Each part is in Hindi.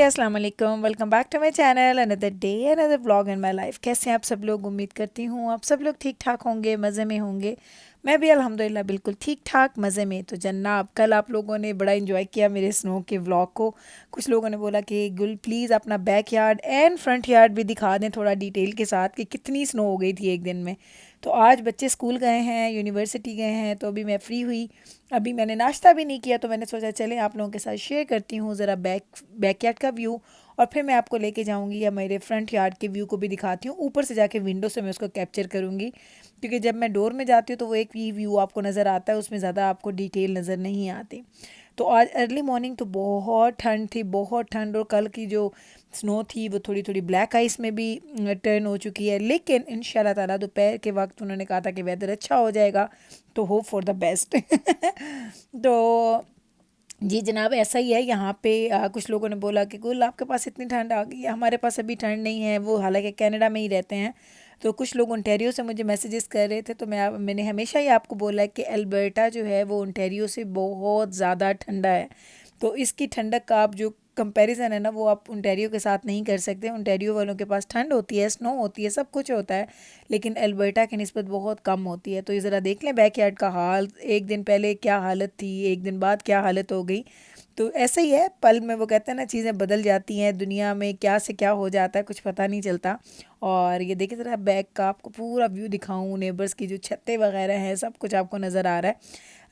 अस्सलाम वालेकुम, welcome back to my channel. Another day another vlog in my life. कैसे हैं आप सब लोग? उम्मीद करती हूँ आप सब लोग ठीक ठाक होंगे, मज़े में होंगे। मैं भी अल्हम्दुलिल्लाह बिल्कुल ठीक ठाक मज़े में। तो जनाब, कल आप लोगों ने बड़ा इंजॉय किया मेरे स्नो के व्लॉग को। कुछ लोगों ने बोला कि गुल प्लीज़ अपना back yard and front yard भी दिखा दें थोड़ा डिटेल के साथ कि कितनी स्नो हो गई थी एक दिन में। तो आज बच्चे स्कूल गए हैं, यूनिवर्सिटी गए हैं, तो अभी मैं फ्री हुई। अभी मैंने नाश्ता भी नहीं किया, तो मैंने सोचा चलें आप लोगों के साथ शेयर करती हूँ ज़रा बैकयार्ड का व्यू। और फिर मैं आपको लेके जाऊँगी या मेरे फ्रंट यार्ड के व्यू को भी दिखाती हूँ। ऊपर से जाके विंडो से मैं उसको कैप्चर करूँगी, क्योंकि जब मैं डोर में जाती हूँ तो वो एक ही व्यू आपको नज़र आता है, उसमें ज़्यादा आपको डिटेल नज़र नहीं आती। तो आज अर्ली मॉर्निंग तो बहुत ठंड थी, बहुत ठंड। और कल की जो स्नो थी वो थोड़ी थोड़ी ब्लैक आइस में भी टर्न हो चुकी है। लेकिन इंशाल्लाह ताला दोपहर के वक्त उन्होंने कहा था कि वेदर अच्छा हो जाएगा, तो होप फॉर द बेस्ट। तो जी जनाब, ऐसा ही है यहाँ पे। कुछ लोगों ने बोला कि गुल आपके पास इतनी ठंड आ गई है, हमारे पास अभी ठंड नहीं है। वो हालांकि कनाडा में ही रहते हैं। तो कुछ लोग ओंटारियो से मुझे मैसेजेस कर रहे थे, तो मैंने हमेशा ही आपको बोला है कि अल्बर्टा जो है वो ओंटारियो से बहुत ज़्यादा ठंडा है। तो इसकी ठंडक का आप जो कंपैरिजन है ना, वो आप ओंटारियो के साथ नहीं कर सकते। ओंटारियो वालों के पास ठंड होती है, स्नो होती है, सब कुछ होता है, लेकिन अल्बर्टा की निस्बत बहुत कम होती है। तो ये ज़रा देख लें बैकयार्ड का हाल, एक दिन पहले क्या हालत थी, एक दिन बाद क्या हालत हो गई। तो ऐसे ही है, पल में वो कहते हैं ना, चीज़ें बदल जाती हैं दुनिया में, क्या से क्या हो जाता है कुछ पता नहीं चलता। और ये देखिए ज़रा बैक का आपको पूरा व्यू दिखाऊं, नेबर्स की जो छतें वगैरह हैं सब कुछ आपको नज़र आ रहा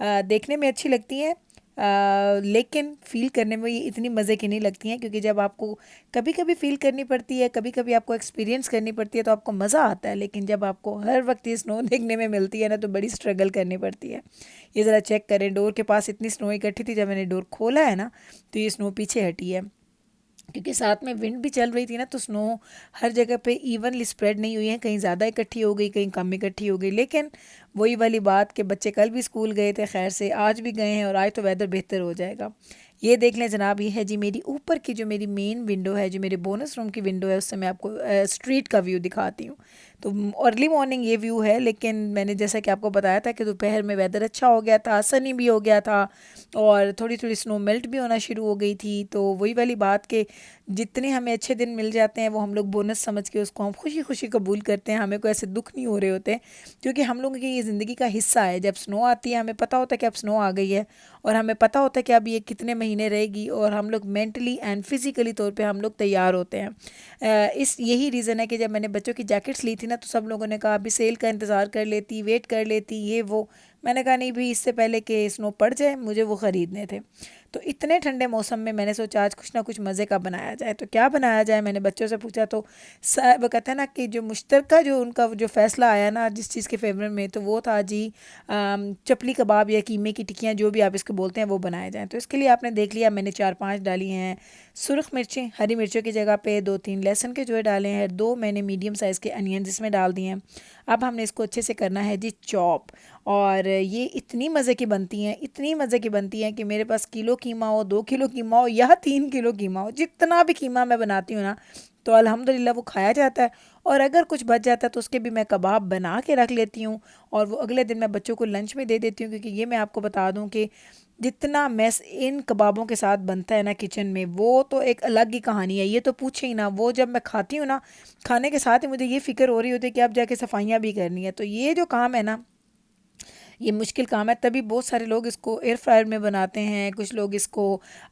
है। देखने में अच्छी लगती हैं, लेकिन फ़ील करने में ये इतनी मज़े की नहीं लगती हैं, क्योंकि जब आपको कभी कभी फ़ील करनी पड़ती है, कभी कभी आपको एक्सपीरियंस करनी पड़ती है, तो आपको मज़ा आता है। लेकिन जब आपको हर वक्त ये स्नो देखने में मिलती है ना, तो बड़ी स्ट्रगल करनी पड़ती है। ये ज़रा चेक करें, डोर के पास इतनी स्नो इकट्ठी थी, जब मैंने डोर खोला है ना, तो ये स्नो पीछे हटी है। क्योंकि साथ में विंड भी चल रही थी ना, तो स्नो हर जगह पे इवनली स्प्रेड नहीं हुई है, कहीं ज़्यादा इकट्ठी हो गई, कहीं कम इकट्ठी हो गई। लेकिन वही वाली बात कि बच्चे कल भी स्कूल गए थे, खैर से आज भी गए हैं, और आज तो वेदर बेहतर हो जाएगा। ये देख लें जनाब, ये है जी मेरी ऊपर की जो मेरी मेन विंडो है, जो मेरे बोनस रूम की विंडो है, उससे मैं आपको स्ट्रीट का व्यू दिखाती हूँ। तो अर्ली मॉर्निंग ये व्यू है, लेकिन मैंने जैसा कि आपको बताया था कि दोपहर में वेदर अच्छा हो गया था, सनी भी हो गया था, और थोड़ी थोड़ी स्नो मेल्ट भी होना शुरू हो गई थी। तो वही वाली बात कि जितने हमें अच्छे दिन मिल जाते हैं, वो हम लोग बोनस समझ के उसको हम खुशी खुशी कबूल करते हैं। हमें कोई ऐसे दुख नहीं हो रहे होते, क्योंकि हम लोगों की ये ज़िंदगी का हिस्सा है। जब स्नो आती है, हमें पता होता है कि अब स्नो आ गई है, और हमें पता होता है कि अब ये कितने महीने रहेगी, और हम लोग मेंटली एंड फिज़िकली तौर पे हम लोग तैयार होते हैं। इस यही रीज़न है कि जब मैंने बच्चों की जैकेट्स ली थी ना, तो सब लोगों ने कहा अभी सेल का इंतज़ार कर लेती, वेट कर लेती, ये वो। मैंने कहा नहीं भी, इससे पहले कि स्नो पड़ जाए मुझे वो ख़रीदने थे। तो इतने ठंडे मौसम में मैंने सोचा आज कुछ ना कुछ मज़े का बनाया जाए। तो क्या बनाया जाए, मैंने बच्चों से पूछा। तो वो कहते हैं ना कि जो मुश्तरका जो उनका जो फ़ैसला आया ना जिस चीज़ के फेवर में, तो वो था जी चपली कबाब या कीमे की टिक्कियाँ, जो भी आप इसको बोलते हैं, वो बनाए जाएँ। तो इसके लिए आपने देख लिया, मैंने 4-5 डाली हैं सुरख मिर्चें, हरी मिर्चों की जगह पे 2-3 लहसुन के जो डाले हैं, 2 मैंने मीडियम साइज़ के अनियन जिसमें डाल दिए हैं। अब हमने इसको अच्छे से करना है जी चॉप। और ये इतनी मज़े की बनती हैं, इतनी मज़े की बनती हैं कि मेरे पास किलो कीमा हो, 2 किलो कीमा हो, या 3 किलो कीमा हो, जितना भी कीमा मैं बनाती हूँ ना, तो अल्हम्दुलिल्लाह वो खाया जाता है। और अगर कुछ बच जाता है तो उसके भी मैं कबाब बना के रख लेती हूँ, और वो अगले दिन मैं बच्चों को लंच में दे देती हूँ। क्योंकि ये मैं आपको बता दूँ कि जितना मैस इन कबाबों के साथ बनता है ना किचन में, वो तो एक अलग ही कहानी है। ये तो पूछे ही ना, वो जब मैं खाती हूँ ना, खाने के साथ ही मुझे ये फ़िक्र हो रही होती है कि अब जाके सफाइयाँ भी करनी है। तो ये जो काम है ना, ये मुश्किल काम है। तभी बहुत सारे लोग इसको एयर फ्रायर में बनाते हैं, कुछ लोग इसको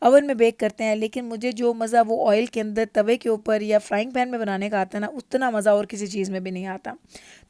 ओवन में बेक करते हैं। लेकिन मुझे जो मज़ा वो ऑयल के अंदर तवे के ऊपर या फ्राइंग पैन में बनाने का आता है ना, उतना मज़ा और किसी चीज़ में भी नहीं आता।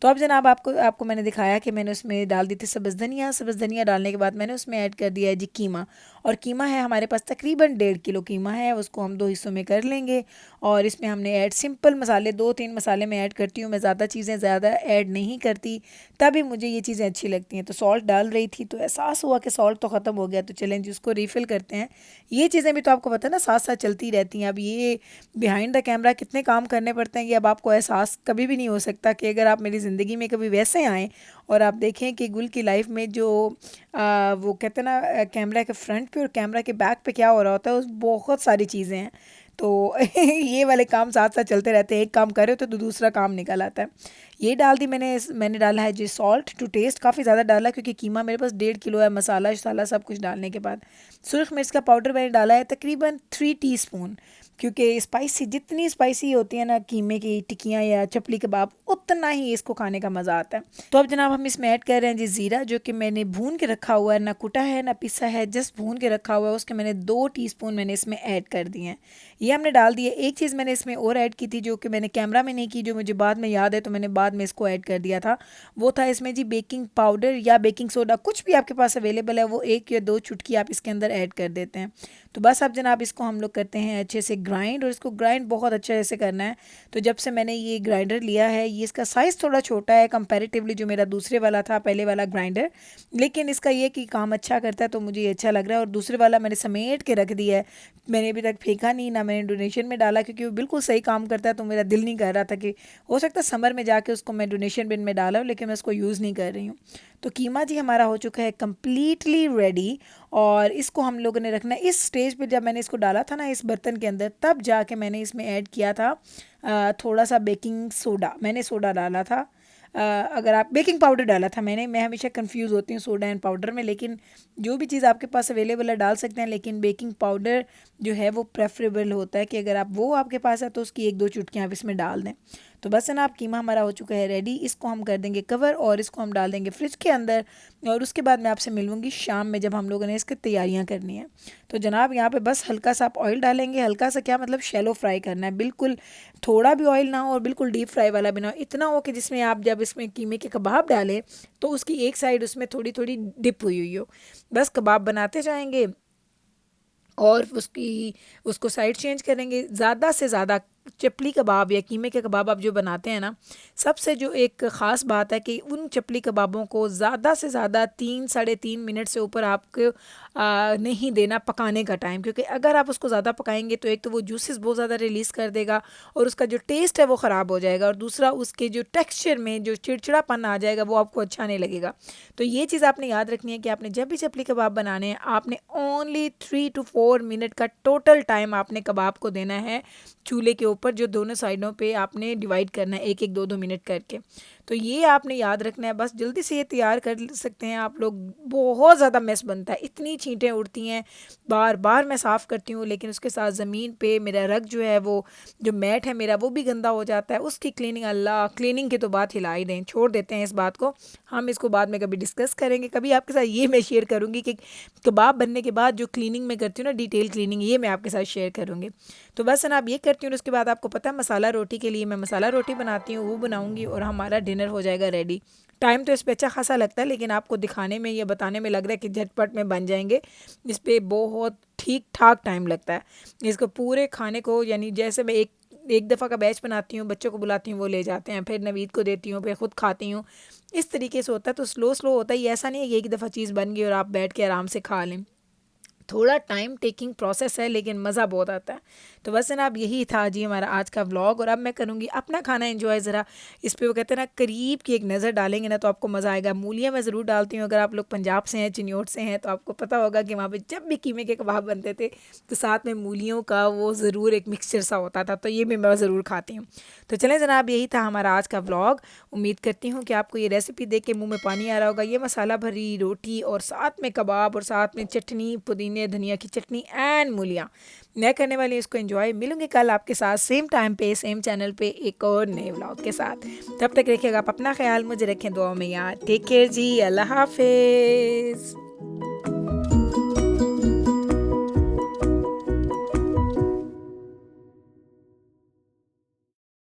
तो अब जनाब, आपको आपको मैंने दिखाया कि मैंने उसमें डाल दी थी सब्ज़ धनिया। सब्ज़ धनिया डालने के बाद मैंने उसमें ऐड कर दिया है जी कीमा। और कीमा है हमारे पास तकरीबन 1.5 किलो कीमा है, उसको हम 2 हिस्सों में कर लेंगे। और इसमें हमने ऐड सिंपल मसाले 2-3 मसाले मैं ऐड करती हूँ, मैं ज़्यादा चीज़ें ज़्यादा ऐड नहीं करती, तभी मुझे ये चीज़ें अच्छी लगती हैं। तो सॉल्ट डाल रही थी, तो एहसास हुआ कि सॉल्ट तो ख़त्म हो गया, तो चलें जी उसको रीफ़िल करते हैं। ये चीज़ें भी तो आपको पता है ना, साथ साथ चलती रहती हैं। अब ये बिहाइंड द कैमरा कितने काम करने पड़ते हैं, कि अब आपको एहसास कभी भी नहीं हो सकता। कि अगर आप मेरी ज़िंदगी में कभी वैसे आएँ और आप देखें कि गुल की लाइफ में जो वो कहते हैं ना, कैमरा के फ्रंट पे और कैमरा के बैक पे क्या हो रहा होता है, उस बहुत सारी चीज़ें हैं। तो ये वाले काम साथ साथ चलते रहते हैं, एक काम करे तो दूसरा काम निकल आता है। ये डाल दी मैंने डाला है जी सॉल्ट टू टेस्ट, काफ़ी ज़्यादा डाला क्योंकि कीमा मेरे पास 1.5 किलो है। मसाला शसाला सब कुछ डालने के बाद सुरख मिर्च का पाउडर मैंने डाला है तकरीबन 3 टीस्पून, क्योंकि स्पाइसी, जितनी स्पाइसी होती है ना कीमे की टिक्कियाँ या चपली कबाब, उतना ही इसको खाने का मज़ा आता है। तो अब जनाब हम इसमें ऐड कर रहे हैं जी ज़ीरा, जो कि मैंने भून के रखा हुआ है, ना कुटा है ना पिसा है, जस्ट भून के रखा हुआ है। उसके मैंने 2 टीस्पून मैंने इसमें ऐड कर दिए हैं, ये हमने डाल दिए। एक चीज़ मैंने इसमें और ऐड की थी जो कि मैंने कैमरा में नहीं की, जो मुझे बाद में याद है, तो मैंने बाद में इसको ऐड कर दिया था। वो था इसमें जी बेकिंग पाउडर या बेकिंग सोडा, कुछ भी आपके पास अवेलेबल है, वो 1 या 2 चुटकी आप इसके अंदर ऐड कर देते हैं। तो बस अब जनाब इसको हम लोग करते हैं अच्छे से ग्राइंड, और इसको ग्राइंड बहुत अच्छे से करना है। तो जब से मैंने ये ग्राइंडर लिया है, ये इसका साइज़ थोड़ा छोटा है कंपैरेटिवली जो मेरा दूसरे वाला था, पहले वाला ग्राइंडर, लेकिन इसका ये कि काम अच्छा करता है, तो मुझे ये अच्छा लग रहा है। और दूसरे वाला मैंने समेट के रख दिया है, मैंने अभी तक फेंका नहीं, ना मैंने डोनेशन में डाला, क्योंकि वो बिल्कुल सही काम करता है। तो मेरा दिल नहीं कर रहा था कि हो सकता है समर में जाके उसको मैं डोनेशन बिन में डाला हूँ, लेकिन मैं उसको यूज़ नहीं कर रही हूँ। तो कीमा जी हमारा हो चुका है कम्प्लीटली रेडी, और इसको हम लोगों ने रखना है इस स्टेज पे। जब मैंने इसको डाला था ना इस बर्तन के अंदर, तब जाके मैंने इसमें ऐड किया था थोड़ा सा बेकिंग सोडा, मैंने सोडा डाला था। अगर आप बेकिंग पाउडर डाला था मैं हमेशा कंफ्यूज होती हूँ सोडा एंड पाउडर में, लेकिन जो भी चीज़ आपके पास अवेलेबल है डाल सकते हैं, लेकिन बेकिंग पाउडर जो है वो प्रेफरेबल होता है कि अगर आप वो आपके पास है तो उसकी 1-2 चुटकियाँ आप इसमें डाल दें। तो बस है ना, आप कीमा हमारा हो चुका है रेडी, इसको हम कर देंगे कवर और इसको हम डाल देंगे फ्रिज के अंदर। और उसके बाद मैं आपसे मिलूँगी शाम में, जब हम लोगों ने इसकी तैयारियाँ करनी है। तो जनाब यहाँ पे बस हल्का सा आप ऑयल डालेंगे, हल्का सा क्या मतलब शैलो फ्राई करना है, बिल्कुल थोड़ा भी ऑयल ना हो और बिल्कुल डीप फ्राई वाला भी ना हो, इतना हो कि जिसमें आप जब इसमें कीमे के कबाब डालें तो उसकी एक साइड उसमें थोड़ी थोड़ी डिप हुई हुई हो। बस कबाब बनाते जाएंगे और उसको साइड चेंज करेंगे। ज़्यादा से ज़्यादा चपली कबाब या कीमे के कबाब आप जो बनाते हैं ना, सबसे जो एक ख़ास बात है कि उन चपली कबाबों को ज़्यादा से ज़्यादा 3-3.5 मिनट से ऊपर आपको नहीं देना पकाने का टाइम, क्योंकि अगर आप उसको ज़्यादा पकाएंगे तो एक तो वो जूसेस बहुत ज़्यादा रिलीज़ कर देगा और उसका जो टेस्ट है वो ख़राब हो जाएगा, और दूसरा उसके जो टेक्सचर में जो चिड़चिड़ापन आ जाएगा वो आपको अच्छा नहीं लगेगा। तो ये चीज़ आपने याद रखनी है कि आपने जब भी चपली कबाब बनाने हैं, आपने ओनली 3 to 4 मिनट का टोटल टाइम आपने कबाब को देना है चूल्हे के ऊपर, जो दोनों साइडों पे आपने डिवाइड करना है 1-1 2-2 मिनट करके। तो ये आपने याद रखना है, बस जल्दी से ये तैयार कर सकते हैं आप लोग। बहुत ज़्यादा मेस बनता है, इतनी छींटें उड़ती हैं, बार बार मैं साफ़ करती हूँ, लेकिन उसके साथ ज़मीन पे मेरा रग जो है वो जो मैट है मेरा वो भी गंदा हो जाता है। उसकी क्लीनिंग, अल्लाह क्लीनिंग की तो बात हिला ही दें, छोड़ देते हैं इस बात को, हम इसको बाद में कभी डिस्कस करेंगे। कभी आपके साथ ये मैं शेयर करूँगी कि कबाब बनने के बाद जो क्लीनिंग मैं करती हूँ ना, डिटेल क्लीनिंग, ये मैं आपके साथ शेयर करूँगी। तो बस ना आप ये करती हूँ, उसके बाद आपको पता है मसाला रोटी के लिए मैं मसाला रोटी बनाती हूँ, वो बनाऊँगी और हमारा डिनर हो जाएगा रेडी। टाइम तो इस पे अच्छा खासा लगता है, लेकिन आपको दिखाने में या बताने में लग रहा है कि झटपट में बन जाएंगे, इस पे बहुत ठीक ठाक टाइम लगता है इसको पूरे खाने को। यानी जैसे मैं एक एक दफ़ा का बैच बनाती हूँ, बच्चों को बुलाती हूँ, वो ले जाते हैं, फिर नवीद को देती हूँ, फिर ख़ुद खाती हूँ, इस तरीके से होता है। तो स्लो स्लो होता है, ये ऐसा नहीं है कि एक दफ़ा चीज़ बन गई और आप बैठ के आराम से खा लें, थोड़ा टाइम टेकिंग प्रोसेस है, लेकिन मज़ा बहुत आता है। तो बस ना अब यही था जी हमारा आज का व्लॉग, और अब मैं करूँगी अपना खाना एंजॉय। ज़रा इस पे वो कहते हैं ना, करीब की एक नज़र डालेंगे ना तो आपको मज़ा आएगा। मूलियाँ मैं ज़रूर डालती हूँ, अगर आप लोग पंजाब से हैं, चिन्योट से हैं, तो आपको पता होगा कि वहाँ पे जब भी कीमे के कबाब बनते थे तो साथ में मूलियों का वो ज़रूर एक मिक्सचर सा होता था, तो ये भी मैं ज़रूर खाती हूँ। तो चलें जनाब, यही था हमारा आज का व्लॉग। उम्मीद करती हूँ कि आपको ये रेसिपी देख के मुँह में पानी आ रहा होगा। ये मसाला भरी रोटी और साथ में कबाब और साथ में चटनी, पुदीने धनिया की चटनी एंड मूलियाँ, मैं करने वाली इसको एंजॉय। मिलूंगी कल आपके साथ सेम टाइम पे सेम चैनल पे एक और नए व्लॉग के साथ। तब तक रखिएगा आप अपना ख्याल, मुझे रखें दुआ में याद। टेक केयर जी, अल्लाह हाफिज़।